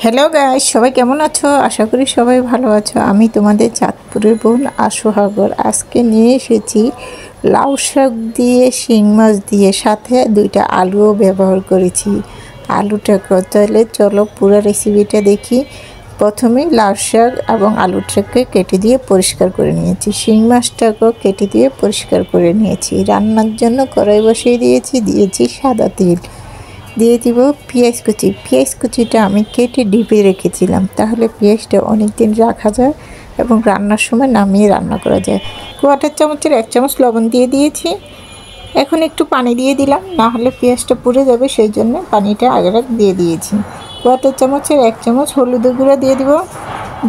Hello guys, সবাই কেমন আছো? আশা করি সবাই ভালো আছো। আমি তোমাদের চাঁদপুরের বোন সোহাগর। আজকে নিয়ে এসেছি লাউ শাক দিয়ে শিং মাছ দিয়ে, সাথে দুইটা আলুও ব্যবহার করেছি। আলুটা তাহলে চলো পুরো রেসিপিটা দেখি। প্রথমেই লাউ শাক এবং আলুটাকে কেটে দিয়ে পরিষ্কার করে নিয়েছি, শিং মাছটাকেও কেটে দিয়ে পরিষ্কার করে নিয়েছি। রান্নার জন্য কড়াই বসিয়ে দিয়েছি সাদা তেল, দিয়ে দিব পেঁয়াজ কুচি। পেঁয়াজ কুচিটা আমি কেটে ডিপে রেখেছিলাম, তাহলে পেঁয়াজটা অনেক দিন রাখা যায় এবং রান্নার সময় নামিয়ে রান্না করা যায়। কোয়াটার চামচের 1 চামচ লবণ দিয়ে দিয়েছি। এখন একটু পানি দিয়ে দিলাম, না হলে পেঁয়াজটা পুড়ে যাবে, সেই জন্য পানিটা আগে দিয়ে দিয়েছি। কোয়াটার চামচের 1 চামচ হলুদের গুঁড়া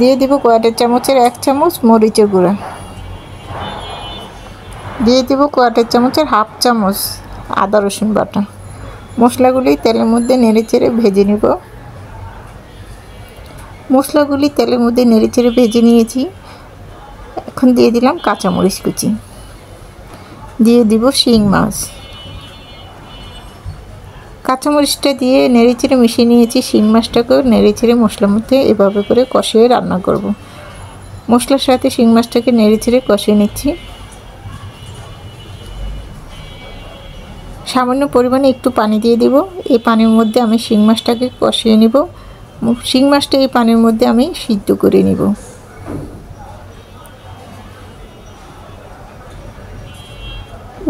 দিয়ে দিব কোয়াটার চামচের 1 চামচ মরিচের গুঁড়া, দিয়ে দিব কোয়াটার চামচের 1/2 চামচ আদা রসুন বাটা। মশলাগুলি তেলের মধ্যে নেড়েচেড়ে ভেজে নিব। মশলাগুলি তেলের মধ্যে নেড়েচেড়ে ভেজে নিয়েছি। এখন দিয়ে দিলাম কাঁচামরিচ কুচি, দিয়ে দিব শিং মাছ। কাঁচামরিচটা দিয়ে নেড়েচেড়ে মিশিয়ে নিয়েছি। শিং মাছটাকেও নেড়েচেড়ে মশলার মধ্যে এভাবে করে কষিয়ে রান্না করব। মশলার সাথে শিং মাছটাকে নেড়েচেড়ে কষিয়ে নিচ্ছি। সামান্য পরিমাণে একটু পানি দিয়ে দিব। এই পানির মধ্যে আমি শিং মাছটাকে কষিয়ে নিব। শিং মাছটা এই পানির মধ্যে আমি সিদ্ধ করে নিব।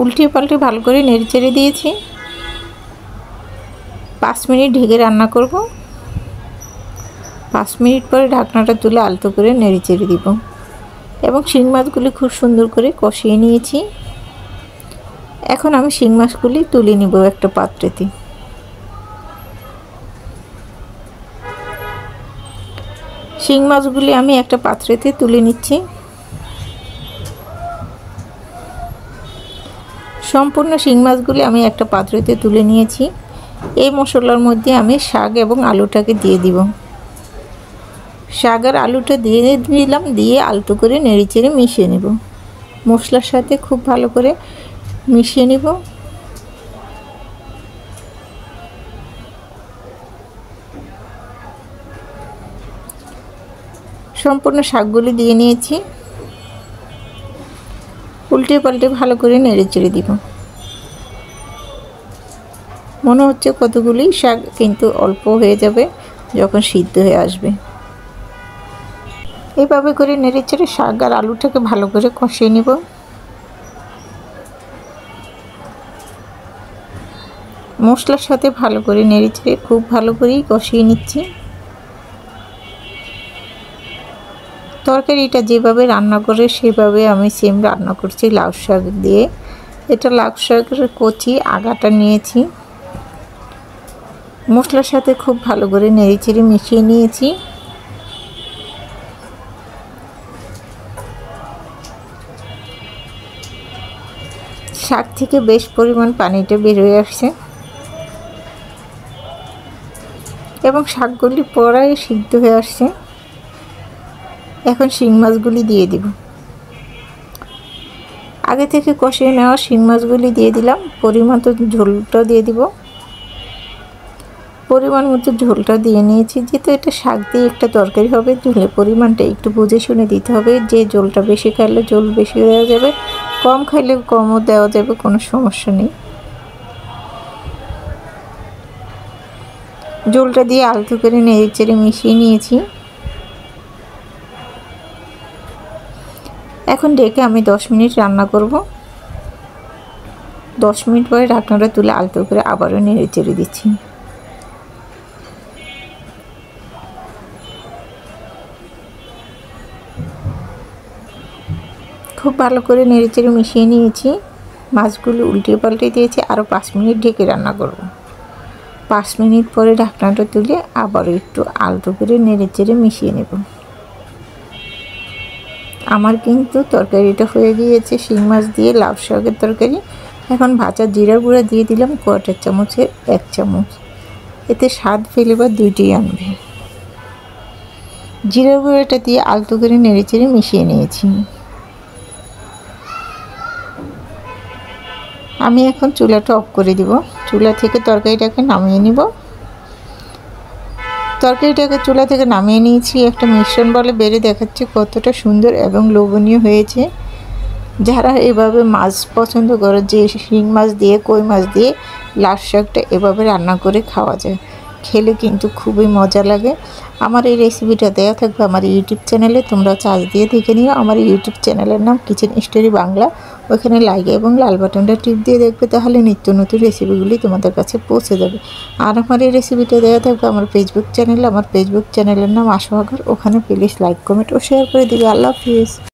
উল্টে পাল্টে ভালো করে নেড়েচেড়ে দিয়েছি। 5 মিনিট ঢেকে রান্না করব। 5 মিনিট পরে ঢাকনাটা তুলে আলতো করে নেড়েচেড়ে দিব এবং শিং মাছগুলি খুব সুন্দর করে কষিয়ে নিয়েছি। এখন আমি শিং মাছগুলি তুলে নিব একটা পাত্রেতে। শিং মাছগুলি আমি একটা পাত্রেতে তুলে নিচ্ছি। সম্পূর্ণ শিং মাছগুলি আমি একটা পাত্রেতে তুলে নিয়েছি। এই মশলার মধ্যে আমি শাক এবং আলুটাকে দিয়ে দিব। শাক আর আলুটা দিয়ে দিলাম, দিয়ে আলতো করে নেড়েচেড়ে মিশিয়ে নেব। মশলার সাথে খুব ভালো করে মিশিয়ে নিব। সম্পূর্ণ শাকগুলি দিয়ে নিয়েছি। উল্টে পাল্টে ভালো করে নেড়েচেড়ে দিব। মনে হচ্ছে কতগুলি শাক, কিন্তু অল্প হয়ে যাবে যখন সিদ্ধ হয়ে আসবে। এভাবে করে নেড়েচেড়ে শাক আর আলুটাকে ভালো করে কষিয়ে নিব। মশলার সাথে ভালো করে নেড়েচেড়ে খুব ভালো করেই কষিয়ে নিচ্ছি। তরকারিটা যেভাবে রান্না করে সেভাবে আমি সেম রান্না করছি লাউ শাক দিয়ে। এটা লাউ শাকের কচি আগাটা নিয়েছি। মশলার সাথে খুব ভালো করে নেড়েচেড়ে মিশিয়ে নিয়েছি। শাক থেকে বেশ পরিমাণ পানিটা বের হয়ে আসছে এবং শাকগুলি পড়াই সিদ্ধ হয়ে আসছে। এখন শিং মাছগুলি দিয়ে দিব। আগে থেকে কষিয়ে নেওয়া শিং মাছগুলি দিয়ে দিলাম। পরিমাণ মতো ঝোলটা দিয়ে দিব। পরিমাণ মতো ঝোলটা দিয়ে নিয়েছি, যেহেতু এটা শাক দিয়ে একটা তরকারি হবে, ঝোলের পরিমাণটা একটু বুঝে শুনে দিতে হবে। যে ঝোলটা বেশি খাইলে ঝোল বেশি দেওয়া যাবে, কম খাইলে কমও দেওয়া যাবে, কোনো সমস্যা নেই। ঝোলটা দিয়ে আলতো করে নেড়েচেড়ে মিশিয়ে নিয়েছি। এখন ঢেকে আমি 10 মিনিট রান্না করব। 10 মিনিট পরে ঢাকনাটা তুলে আলতো করে আবারও নেড়েচেড়ে দিচ্ছি। খুব ভালো করে নেড়েচেড়ে মিশিয়ে নিয়েছি। মাছগুলো উল্টে পাল্টে দিয়েছি। আরও 5 মিনিট ঢেকে রান্না করব। 5 মিনিট পরে ঢাকনাটা তুলে আবারও একটু আলতো করে নেড়েচেড়ে মিশিয়ে নেব। আমার কিন্তু তরকারিটা হয়ে গিয়েছে, শিং মাছ দিয়ে লাউ শাকের তরকারি। এখন ভাজা জিরার গুঁড়া দিয়ে দিলাম কোয়াটার চামচের 1 চামচ। এতে স্বাদ ফ্লেভার দুইটাই আনবে। জিরার গুঁড়াটা দিয়ে আলতো করে নেড়েচেড়ে মিশিয়ে নিয়েছি। আমি এখন চুলাটা অফ করে দিব। চুলা থেকে তরকারিটাকে নামিয়ে নিব। তরকারিটাকে চুলা থেকে নামিয়ে নিয়েছি, একটা মিশ্রণ বলে বেড়ে দেখাচ্ছি কতটা সুন্দর এবং লোভনীয় হয়েছে। যারা এভাবে মাছ পছন্দ করে, যে শিং মাছ দিয়ে কই মাছ দিয়ে লাউ শাকটা এভাবে রান্না করে খাওয়া যায়, খেলে কিন্তু খুবই মজা লাগে। আমার এই রেসিপিটা দেওয়া থাকবে আমার ইউটিউব চ্যানেলে, তোমরা চার্জ দিয়ে দেখে নিও। আমার ইউটিউব চ্যানেলের নাম কিচেন স্টোরি বাংলা। ওইখানে লাইক এবং লাল বাটনটা টিপ দিয়ে দেখবে, তাহলে নিত্য নতুন রেসিপিগুলি তোমাদের কাছে পৌঁছে যাবে। আর আমার এই রেসিপিটা দেওয়া থাকবে আমার ফেসবুক চ্যানেলে। আমার ফেসবুক চ্যানেলের নাম আশু হাগর। ওখানে প্লিজ লাইক কমেন্ট ও শেয়ার করে দিবে। আল্লাহ হাফিজ।